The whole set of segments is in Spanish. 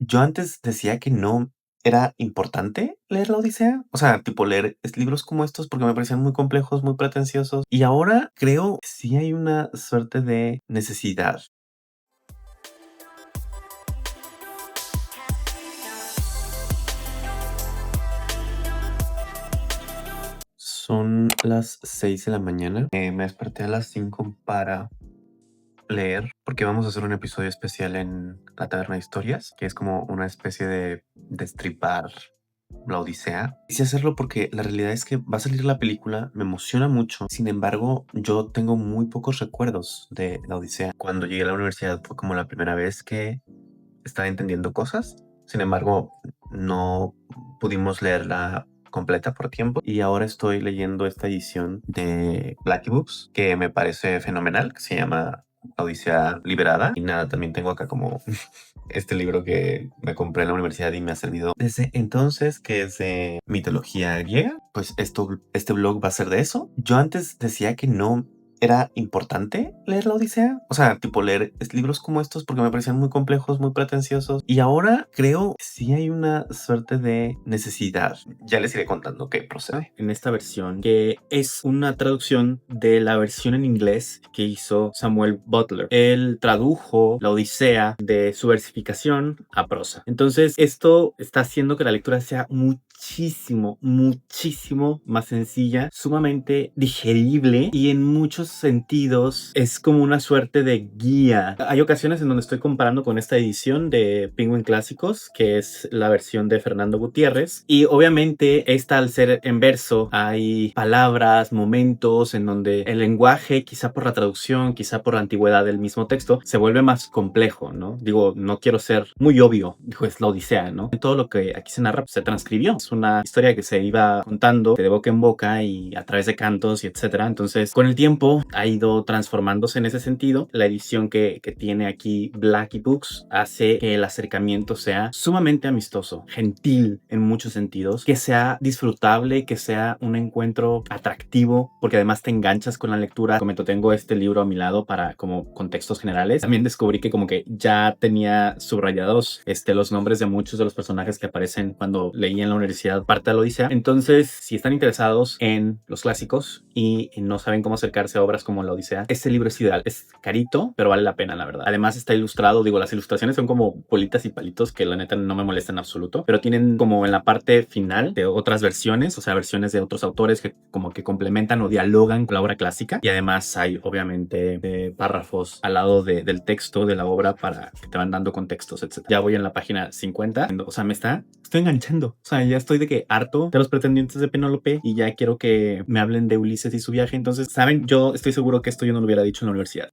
Yo antes decía que no era importante leer la Odisea, o sea, tipo leer libros como estos porque me parecían muy complejos, muy pretenciosos, y ahora creo que sí hay una suerte de necesidad. Son las 6 de la mañana, me desperté a las 5 para leer, porque vamos a hacer un episodio especial en la Taberna de Historias, que es como una especie de destripar la Odisea. Quise hacerlo porque la realidad es que va a salir la película, me emociona mucho. Sin embargo, yo tengo muy pocos recuerdos de la Odisea. Cuando llegué a la universidad fue como la primera vez que estaba entendiendo cosas. Sin embargo, no pudimos leerla completa por tiempo y ahora estoy leyendo esta edición de Blacky Books que me parece fenomenal, que se llama Odisea Liberada. Y nada, también tengo acá como este libro que me compré en la universidad y me ha servido desde entonces, que es de mitología griega. Pues este blog va a ser de eso. Yo antes decía que no era importante leer la Odisea, o sea, tipo leer libros como estos porque me parecían muy complejos, muy pretenciosos, y ahora creo que sí hay una suerte de necesidad. Ya les iré contando qué procede en esta versión, que es una traducción de la versión en inglés que hizo Samuel Butler. Él tradujo la Odisea de su versificación a prosa. Entonces, esto está haciendo que la lectura sea muchísimo más sencilla, sumamente digerible y en muchos sentidos es como una suerte de guía. Hay ocasiones en donde estoy comparando con esta edición de Penguin Clásicos, que es la versión de Fernando Gutiérrez, y obviamente esta, al ser en verso, hay palabras, momentos en donde el lenguaje, quizá por la traducción, quizá por la antigüedad del mismo texto, se vuelve más complejo, ¿no? Digo, no quiero ser muy obvio, dijo, es la Odisea, ¿no? Todo lo que aquí se narra se transcribió. Es una historia que se iba contando de boca en boca y a través de cantos y etcétera. Entonces, con el tiempo ha ido transformándose en ese sentido. La edición que tiene aquí Blacky Books hace que el acercamiento sea sumamente amistoso, gentil en muchos sentidos, que sea disfrutable, que sea un encuentro atractivo, porque además te enganchas con la lectura. Comento, tengo este libro a mi lado para como contextos generales. También descubrí que como que ya tenía subrayados los nombres de muchos de los personajes que aparecen cuando leí en la universidad parte de la Odisea. Entonces, si están interesados en los clásicos y no saben cómo acercarse a obras como la Odisea, este libro es ideal. Es carito, pero vale la pena, la verdad. Además está ilustrado, digo, las ilustraciones son como bolitas y palitos que la neta no me molestan en absoluto, pero tienen como en la parte final de otras versiones, o sea, versiones de otros autores que como que complementan o dialogan con la obra clásica, y además hay obviamente párrafos al lado del texto de la obra para que te van dando contextos, etc. Ya voy en la página 50, o sea, estoy enganchando, o sea, ya estoy de que harto de los pretendientes de Penélope y ya quiero que me hablen de Ulises y su viaje. Entonces, saben, yo estoy seguro que esto yo no lo hubiera dicho en la universidad.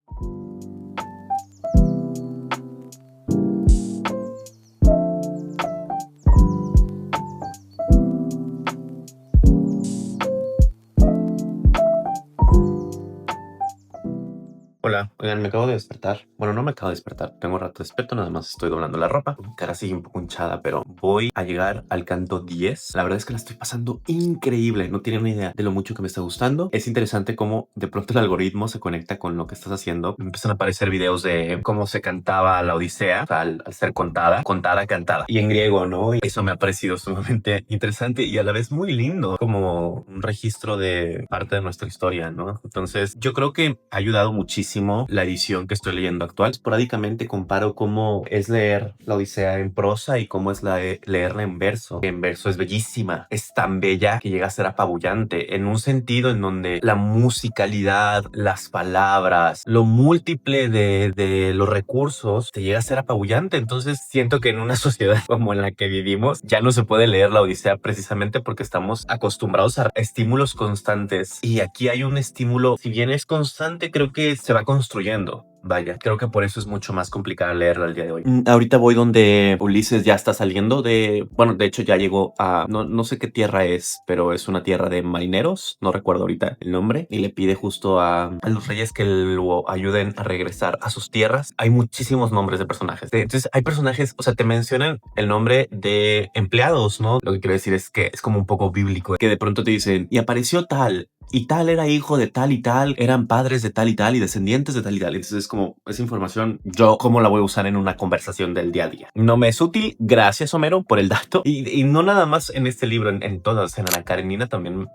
Hola, oigan, me acabo de despertar. Bueno, no me acabo de despertar, tengo rato despierto, nada más estoy doblando la ropa. Mi cara sigue un poco hinchada, pero voy a llegar al canto 10. La verdad es que la estoy pasando increíble, no tienen una idea de lo mucho que me está gustando. Es interesante cómo de pronto el algoritmo se conecta con lo que estás haciendo. Me empiezan a aparecer videos de cómo se cantaba la Odisea, o sea, al ser contada, cantada. Y en griego, ¿no? Y eso me ha parecido sumamente interesante y a la vez muy lindo, como un registro de parte de nuestra historia, ¿no? Entonces, yo creo que ha ayudado muchísimo la edición que estoy leyendo actual. Esporádicamente comparo cómo es leer la Odisea en prosa y cómo es leerla en verso. En verso es bellísima, es tan bella que llega a ser apabullante, en un sentido en donde la musicalidad, las palabras, lo múltiple de los recursos te llega a ser apabullante. Entonces siento que en una sociedad como en la que vivimos ya no se puede leer la Odisea precisamente porque estamos acostumbrados a estímulos constantes, y aquí hay un estímulo, si bien es constante, creo que se va construyendo. Vaya, creo que por eso es mucho más complicada leerla el día de hoy. Ahorita voy donde Ulises ya está saliendo bueno, de hecho ya llegó a, no sé qué tierra es, pero es una tierra de marineros, no recuerdo ahorita el nombre, y le pide justo a los reyes que lo ayuden a regresar a sus tierras. Hay muchísimos nombres de personajes. Entonces hay personajes, o sea, te mencionan el nombre de empleados, ¿no? Lo que quiero decir es que es como un poco bíblico, que de pronto te dicen, y apareció tal, y tal era hijo de tal y tal, eran padres de tal y descendientes de tal y tal. Entonces es como esa información, yo cómo la voy a usar en una conversación del día a día. No me es útil, gracias Homero por el dato. Y no nada más en este libro, en todas, en Ana Karenina también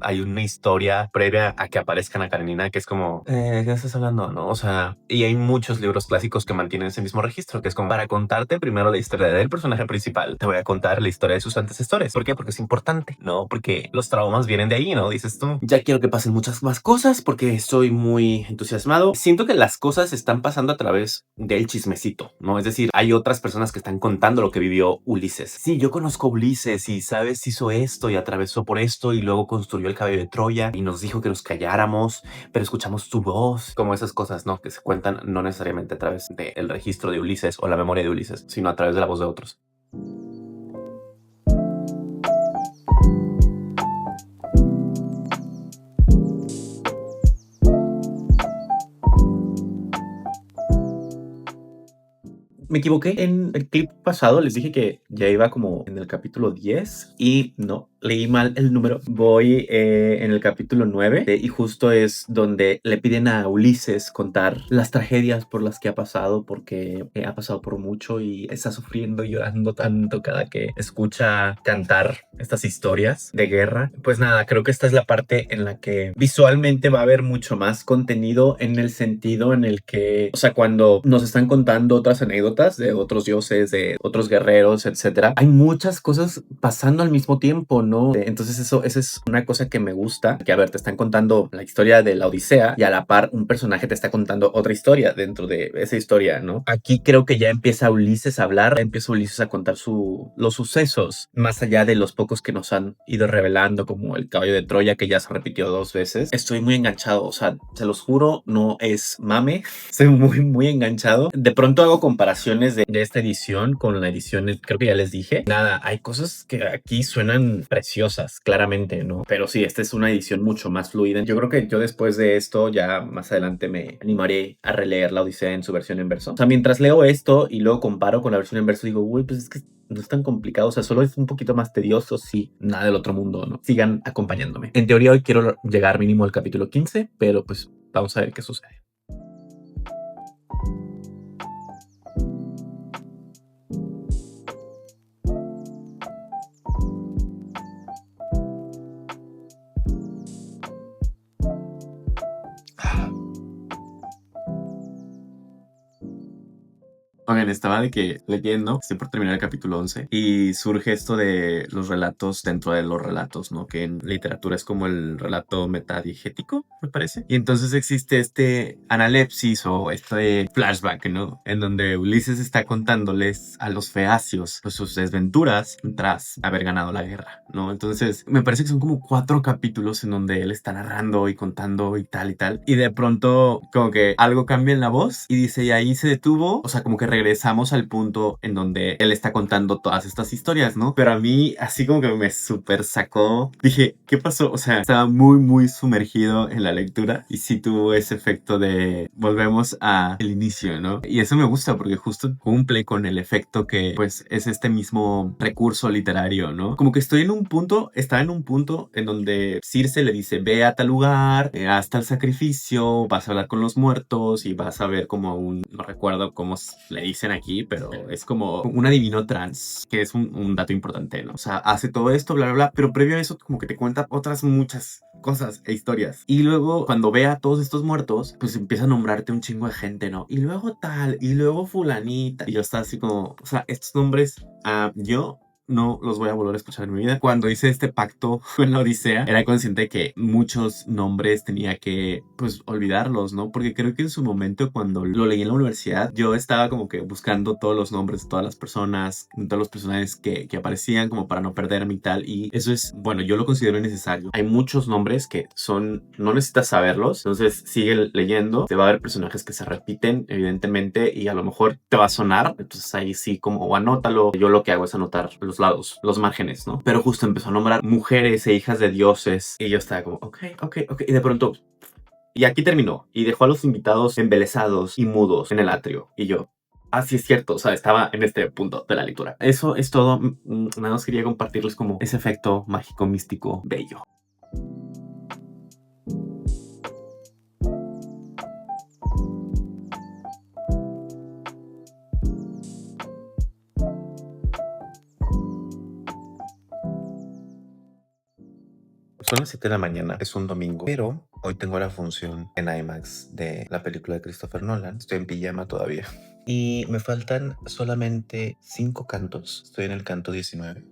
hay una historia previa a que aparezca Ana Karenina que es como, ¿qué estás hablando? No, o sea, y hay muchos libros clásicos que mantienen ese mismo registro, que es como para contarte primero la historia del personaje principal, te voy a contar la historia de sus antecesores. ¿Por qué? Porque es importante, ¿no? Porque los traumas vienen de ahí, ¿no? Dices tú, ya quiero que pasen muchas más cosas porque estoy muy entusiasmado. Siento que las cosas están pasando a través del chismecito, ¿no? Es decir, hay otras personas que están contando lo que vivió Ulises. Sí, yo conozco a Ulises y, ¿sabes? Hizo esto y atravesó por esto y luego construyó el caballo de Troya y nos dijo que nos calláramos, pero escuchamos su voz. Como esas cosas, ¿no? Que se cuentan no necesariamente a través del registro de Ulises o la memoria de Ulises, sino a través de la voz de otros. Me equivoqué en el clip pasado, les dije que ya iba como en el capítulo 10 y no, leí mal el número. Voy en el capítulo 9 y justo es donde le piden a Ulises contar las tragedias por las que ha pasado porque ha pasado por mucho y está sufriendo y llorando tanto cada que escucha cantar estas historias de guerra. Pues nada, creo que esta es la parte en la que visualmente va a haber mucho más contenido en el sentido en el que, o sea, cuando nos están contando otras anécdotas de otros dioses, de otros guerreros, etcétera, hay muchas cosas pasando al mismo tiempo, ¿no? Entonces esa es una cosa que me gusta, que a ver, te están contando la historia de la Odisea y a la par un personaje te está contando otra historia dentro de esa historia, ¿no? Aquí creo que ya empieza Ulises a hablar, empieza Ulises a contar los sucesos, más allá de los pocos que nos han ido revelando, como el caballo de Troya, que ya se repitió 2 veces. Estoy muy enganchado, o sea, se los juro, no es mame, estoy muy enganchado. De pronto hago comparaciones de esta edición con la edición, creo que ya les dije. Nada, hay cosas que aquí suenan preciosas, claramente, ¿no? Pero sí, esta es una edición mucho más fluida. Yo creo que yo después de esto, ya más adelante me animaré a releer la Odisea en su versión en verso. O sea, mientras leo esto y luego comparo con la versión en verso, digo, uy, pues es que no es tan complicado, o sea, solo es un poquito más tedioso, sí, nada del otro mundo, ¿no? Sigan acompañándome. En teoría hoy quiero llegar mínimo al capítulo 15, pero pues vamos a ver qué sucede. Oigan, estaba de que leyendo, estoy por terminar el capítulo 11 y surge esto de los relatos dentro de los relatos, ¿no? Que en literatura es como el relato metadigético, me parece. Y entonces existe este analepsis o este flashback, ¿no? En donde Ulises está contándoles a los feacios pues, sus desventuras tras haber ganado la guerra, ¿no? Entonces me parece que son como 4 capítulos en donde él está narrando y contando y tal y tal. Y de pronto como que algo cambia en la voz y dice, y ahí se detuvo, o sea, como que regresamos al punto en donde él está contando todas estas historias, ¿no? Pero a mí así como que me súper sacó, dije, ¿qué pasó? O sea, estaba muy sumergido en la lectura y sí tuvo ese efecto de volvemos a el inicio, ¿no? Y eso me gusta porque justo cumple con el efecto que pues es este mismo recurso literario, ¿no? Como que estoy en un punto, estaba en un punto en donde Circe le dice, ve a tal lugar, haz tal sacrificio, vas a hablar con los muertos y vas a ver como no recuerdo cómo le dicen aquí, pero es como un adivino trans, que es un dato importante, ¿no? O sea, hace todo esto, bla, bla, bla, pero previo a eso como que te cuenta otras muchas cosas e historias. Y luego cuando ve a todos estos muertos, pues empieza a nombrarte un chingo de gente, ¿no? Y luego tal, y luego fulanita. Y yo estaba así como, o sea, estos nombres, yo no los voy a volver a escuchar en mi vida. Cuando hice este pacto con la Odisea, era consciente de que muchos nombres tenía que, pues, olvidarlos, ¿no? Porque creo que en su momento, cuando lo leí en la universidad, yo estaba como que buscando todos los nombres de todas las personas, todos los personajes que aparecían, como para no perderme y tal. Y eso es, bueno, yo lo considero innecesario. Hay muchos nombres que no necesitas saberlos. Entonces, sigue leyendo. Te va a haber personajes que se repiten, evidentemente, y a lo mejor te va a sonar. Entonces, ahí sí, como anótalo. Yo lo que hago es anotar los lados, los márgenes, ¿no? Pero justo empezó a nombrar mujeres e hijas de dioses y yo estaba como, ok, y de pronto, y aquí terminó, y dejó a los invitados embelesados y mudos en el atrio, y yo, sí es cierto, o sea, estaba en este punto de la lectura. Eso es todo, nada más quería compartirles como ese efecto mágico, místico, bello. Son las 7 de la mañana, es un domingo, pero hoy tengo la función en IMAX de la película de Christopher Nolan. Estoy en pijama todavía. Y me faltan solamente 5 cantos. Estoy en el canto 19.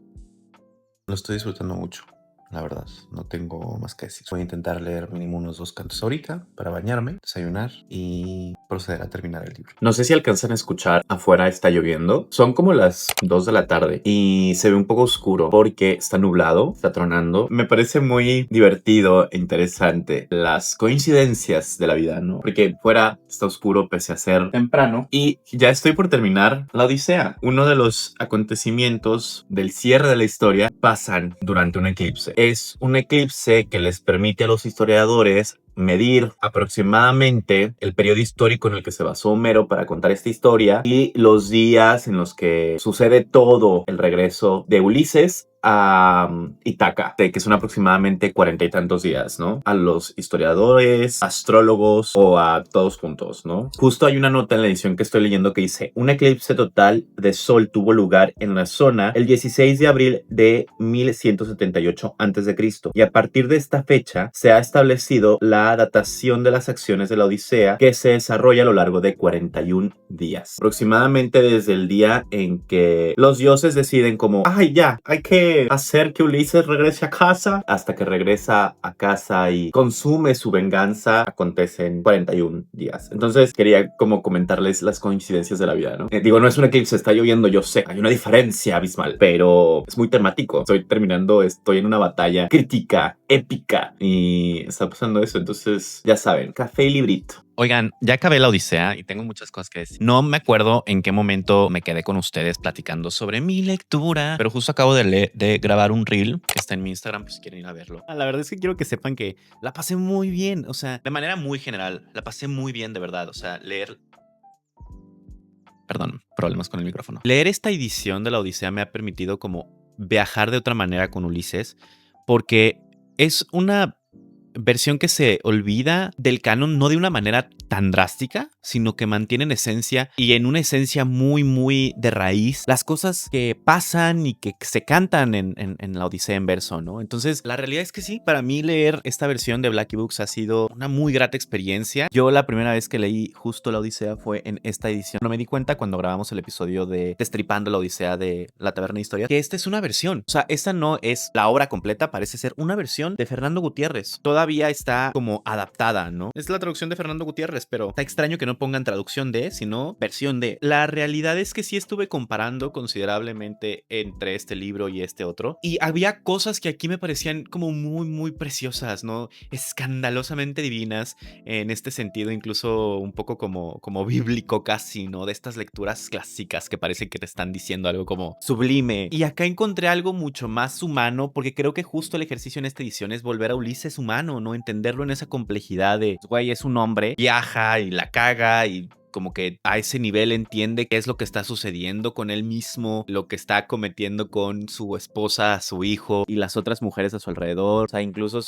Lo estoy disfrutando mucho, la verdad. No tengo más que decir. Voy a intentar leer mínimo unos 2 cantos ahorita para bañarme, desayunar y proceder a terminar el libro. No sé si alcanzan a escuchar, afuera está lloviendo. Son como las 2 de la tarde y se ve un poco oscuro porque está nublado, está tronando. Me parece muy divertido e interesante las coincidencias de la vida, ¿no? Porque fuera está oscuro pese a ser temprano y ya estoy por terminar la Odisea. Uno de los acontecimientos del cierre de la historia pasan durante un eclipse. Es un eclipse que les permite a los historiadores medir aproximadamente el periodo histórico en el que se basó Homero para contar esta historia y los días en los que sucede todo el regreso de Ulises a Ítaca, que son aproximadamente 40 y tantos días, ¿no? A los historiadores, astrólogos o a todos juntos, ¿no? Justo hay una nota en la edición que estoy leyendo que dice: un eclipse total de sol tuvo lugar en la zona el 16 de abril de 1178 a.C. y a partir de esta fecha se ha establecido la datación de las acciones de la Odisea, que se desarrolla a lo largo de 41 días. Aproximadamente desde el día en que los dioses deciden como, ay, ya, hay que hacer que Ulises regrese a casa, hasta que regresa a casa y consume su venganza, acontecen 41 días. Entonces quería como comentarles las coincidencias de la vida, ¿no? Digo, no es un eclipse, está lloviendo, yo sé, hay una diferencia abismal, pero es muy temático. Estoy en una batalla crítica, épica, y está pasando eso. Entonces, ya saben, café y librito. Oigan, ya acabé la Odisea y tengo muchas cosas que decir. No me acuerdo en qué momento me quedé con ustedes platicando sobre mi lectura, pero justo acabo de grabar un reel que está en mi Instagram, pues si quieren ir a verlo. La verdad es que quiero que sepan que la pasé muy bien, o sea, de manera muy general, la pasé muy bien de verdad, o sea, Perdón, problemas con el micrófono. Leer esta edición de la Odisea me ha permitido como viajar de otra manera con Ulises, porque es una versión que se olvida del canon no de una manera tan drástica, sino que mantiene en esencia y en una esencia muy, muy de raíz las cosas que pasan y que se cantan en la Odisea en verso, ¿no? Entonces, la realidad es que sí, para mí leer esta versión de Blackie Books ha sido una muy grata experiencia. Yo la primera vez que leí justo la Odisea fue en esta edición. No me di cuenta cuando grabamos el episodio de Destripando la Odisea de La Taberna de Historia, que esta es una versión. O sea, esta no es la obra completa, parece ser una versión de Fernando Gutiérrez. Todavía está como adaptada, ¿no? Es la traducción de Fernando Gutiérrez, pero está extraño que no pongan traducción de, sino versión de. La realidad es que sí estuve comparando considerablemente entre este libro y este otro, y había cosas que aquí me parecían como muy, muy preciosas, ¿no? Escandalosamente divinas en este sentido, incluso un poco como bíblico casi, ¿no? De estas lecturas clásicas que parece que te están diciendo algo como sublime. Y acá encontré algo mucho más humano, porque creo que justo el ejercicio en esta edición es volver a Ulises humano, ¿no? Entenderlo en esa complejidad de, güey, es un hombre, viaja y la caga y como que a ese nivel entiende qué es lo que está sucediendo con él mismo, lo que está cometiendo con su esposa, su hijo y las otras mujeres a su alrededor. O sea, incluso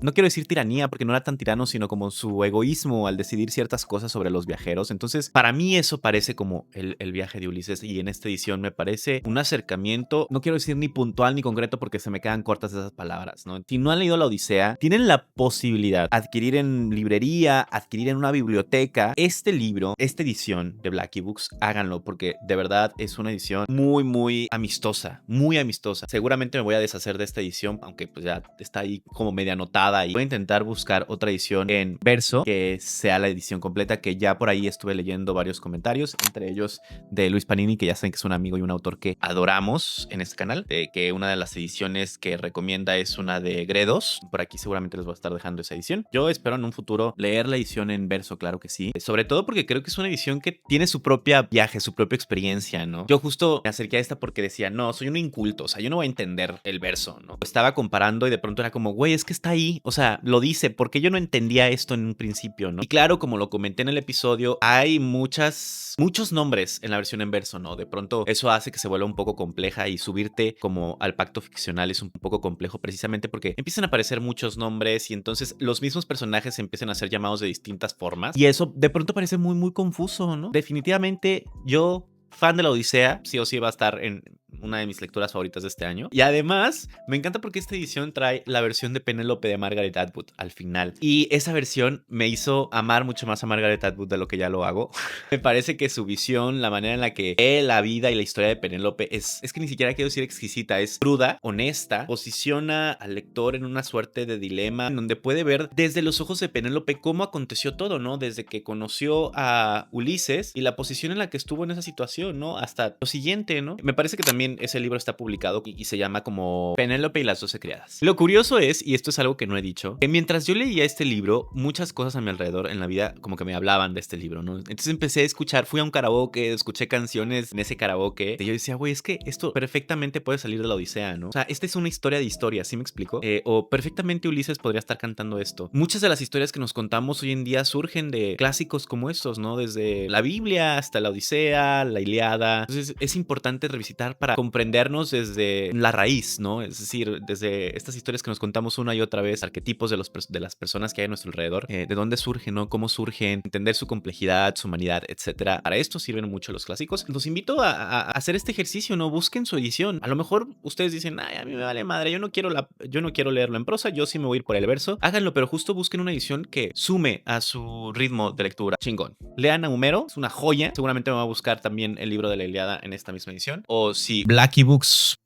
no quiero decir tiranía porque no era tan tirano, sino como su egoísmo al decidir ciertas cosas sobre los viajeros. Entonces, para mí eso parece como el viaje de Ulises, y en esta edición me parece un acercamiento, no quiero decir ni puntual ni concreto porque se me quedan cortas esas palabras, ¿no? Si no han leído la Odisea, tienen la posibilidad de adquirir en librería, adquirir en una biblioteca este libro, esta edición de Blackie Books. Háganlo porque de verdad es una edición muy, muy amistosa, muy amistosa. Seguramente me voy a deshacer de esta edición, aunque pues ya está ahí como media anotada, y voy a intentar buscar otra edición en verso que sea la edición completa, que ya por ahí estuve leyendo varios comentarios, entre ellos de Luis Panini, que ya saben que es un amigo y un autor que adoramos en este canal, que una de las ediciones que recomienda es una de Gredos. Por aquí seguramente les voy a estar dejando esa edición. Yo espero en un futuro leer la edición en verso, claro que sí, sobre todo porque creo que es una edición que tiene su propia viaje, su propia experiencia, ¿no? Yo justo me acerqué a esta porque decía, no, soy un inculto, o sea, yo no voy a entender el verso, ¿no? Estaba comparando y de pronto era como, güey, es que está ahí, o sea, lo dice, porque yo no entendía esto en un principio, ¿no? Y claro, como lo comenté en el episodio, hay muchos nombres en la versión en verso, ¿no? De pronto eso hace que se vuelva un poco compleja, y subirte como al pacto ficcional es un poco complejo precisamente porque empiezan a aparecer muchos nombres y entonces los mismos personajes empiezan a ser llamados de distintas formas, y eso de pronto parece muy, muy confuso, ¿no? Definitivamente yo, fan de la Odisea, sí o sí va a estar en una de mis lecturas favoritas de este año. Y además, me encanta porque esta edición trae la versión de Penélope de Margaret Atwood al final. Y esa versión me hizo amar mucho más a Margaret Atwood de lo que ya lo hago. Me parece que su visión, la manera en la que ve la vida y la historia de Penélope es que ni siquiera quiero decir exquisita, es cruda, honesta, posiciona al lector en una suerte de dilema en donde puede ver desde los ojos de Penélope cómo aconteció todo, ¿no? Desde que conoció a Ulises y la posición en la que estuvo en esa situación, ¿no? Hasta lo siguiente, ¿no? Me parece que también ese libro está publicado y se llama como Penélope y las 12 criadas. Lo curioso es, y esto es algo que no he dicho, que mientras yo leía este libro, muchas cosas a mi alrededor en la vida como que me hablaban de este libro, ¿no? Entonces empecé a escuchar, fui a un karaoke, escuché canciones en ese karaoke y yo decía, güey, es que esto perfectamente puede salir de la Odisea, ¿no? O sea, esta es una historia de historias, ¿sí me explico? O perfectamente Ulises podría estar cantando esto. Muchas de las historias que nos contamos hoy en día surgen de clásicos como estos, ¿no? Desde la Biblia hasta la Odisea, la Ilíada. Entonces es importante revisitar para comprendernos desde la raíz, ¿no? Es decir, desde estas historias que nos contamos una y otra vez, arquetipos de las personas que hay a nuestro alrededor, de dónde surgen, ¿no? Cómo surgen, entender su complejidad, su humanidad, etcétera. Para esto sirven mucho los clásicos. Los invito a hacer este ejercicio, ¿no? Busquen su edición. A lo mejor ustedes dicen, ay, a mí me vale madre, yo no quiero leerlo en prosa, yo sí me voy a ir por el verso. Háganlo, pero justo busquen una edición que sume a su ritmo de lectura. Chingón. Lean a Homero, es una joya. Seguramente me va a buscar también el libro de la Ilíada en esta misma edición. O si Blacky Books,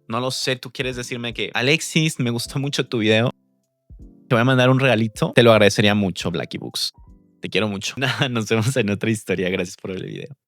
no lo sé, tú quieres decirme que Alexis, me gustó mucho tu video, te voy a mandar un regalito, te lo agradecería mucho, Blacky Books. Te quiero mucho. Nada, nos vemos en otra historia. Gracias por ver el video.